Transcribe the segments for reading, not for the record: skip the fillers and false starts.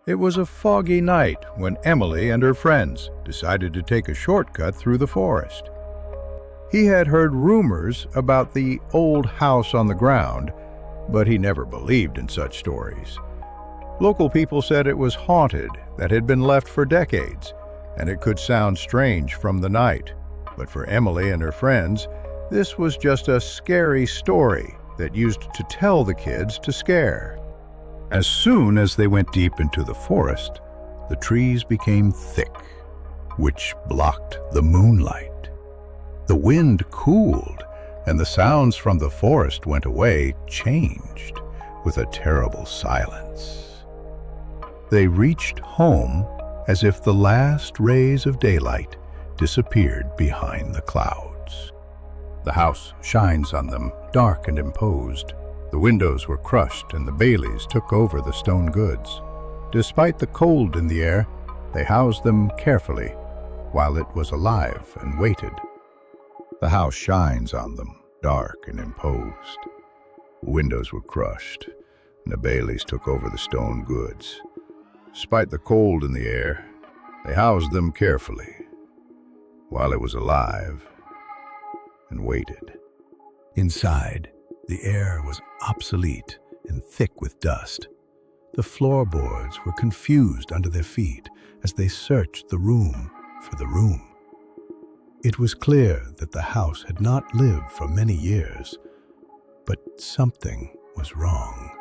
It was a foggy night when Emily and her friends decided to take a shortcut through the forest. He had heard rumors about the old house on the ground, but he never believed in such stories. Local people said it was haunted, that had been left for decades, and it could sound strange from the night. But for Emily and her friends, this was just a scary story that used to tell the kids to scare. As soon as they went deep into the forest, the trees became thick, which blocked the moonlight. The wind cooled, and the sounds from the forest went away, changed with a terrible silence. They reached home as if the last rays of daylight disappeared behind the clouds. The house shines on them, dark and imposed. The windows were crushed and the Baileys took over the stone goods. Despite the cold in the air, they housed them carefully while it was alive and waited. The house shines on them, dark and imposed. The windows were crushed and the Baileys took over the stone goods. Despite the cold in the air, they housed them carefully while it was alive and waited. Inside, the air was obsolete and thick with dust. The floorboards were confused under their feet as they searched the room for the room. It was clear that the house had not lived for many years, but something was wrong.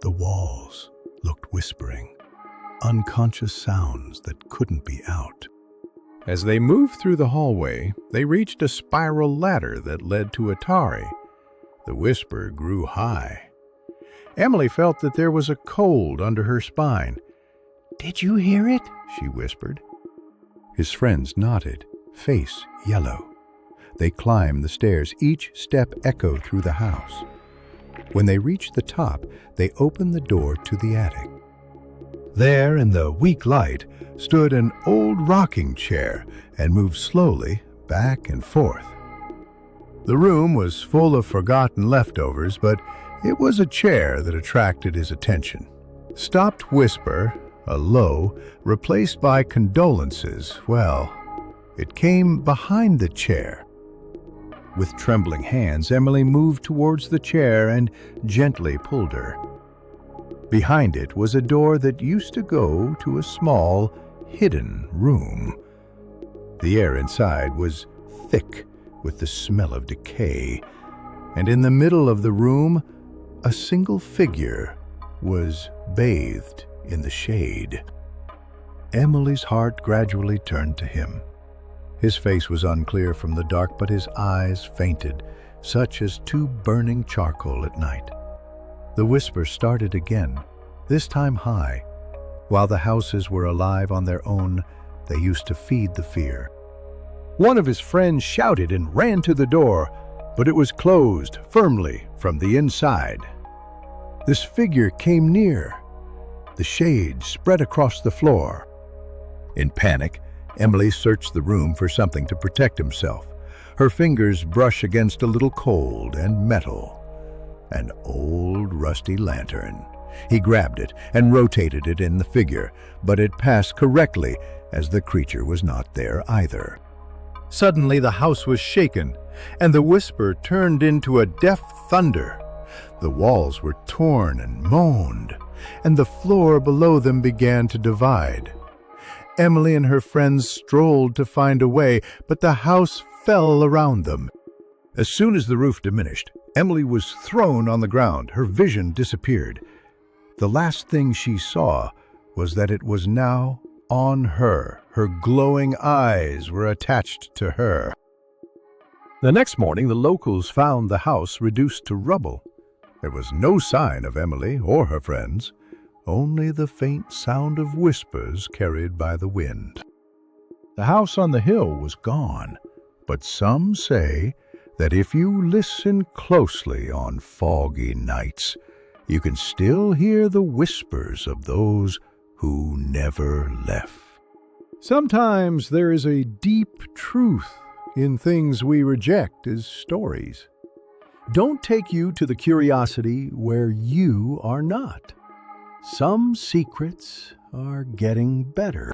The walls looked whispering, unconscious sounds that couldn't be out. As they moved through the hallway, they reached a spiral ladder that led to Atari. The whisper grew high. Emily felt that there was a cold under her spine. "Did you hear it?" she whispered. His friends nodded, face yellow. They climbed the stairs, each step echoed through the house. When they reached the top, they opened the door to the attic. There, in the weak light, stood an old rocking chair and moved slowly back and forth. The room was full of forgotten leftovers, but it was a chair that attracted his attention. Stopped whisper, a low, replaced by condolences, well, it came behind the chair. With trembling hands, Emily moved towards the chair and gently pulled her. Behind it was a door that used to go to a small, hidden room. The air inside was thick with the smell of decay, and in the middle of the room, a single figure was bathed in the shade. Emily's heart gradually turned to him. His face was unclear from the dark, but his eyes fainted, such as two burning charcoal at night. The whisper started again, this time high. While the houses were alive on their own, they used to feed the fear. One of his friends shouted and ran to the door, but it was closed firmly from the inside. This figure came near. The shade spread across the floor. In panic, Emily searched the room for something to protect himself. Her fingers brushed against a little cold and metal. An old rusty lantern. He grabbed it and rotated it in the figure, but it passed correctly as the creature was not there either. Suddenly the house was shaken, and the whisper turned into a deaf thunder. The walls were torn and moaned, and the floor below them began to divide. Emily and her friends strolled to find a way, but the house fell around them. As soon as the roof diminished, Emily was thrown on the ground. Her vision disappeared. The last thing she saw was that it was now on her. Her glowing eyes were attached to her. The next morning, the locals found the house reduced to rubble. There was no sign of Emily or her friends, only the faint sound of whispers carried by the wind. The house on the hill was gone, but some say that if you listen closely on foggy nights, you can still hear the whispers of those who never left. Sometimes there is a deep truth in things we reject as stories. Don't take you to the curiosity where you are not. Some secrets are getting better.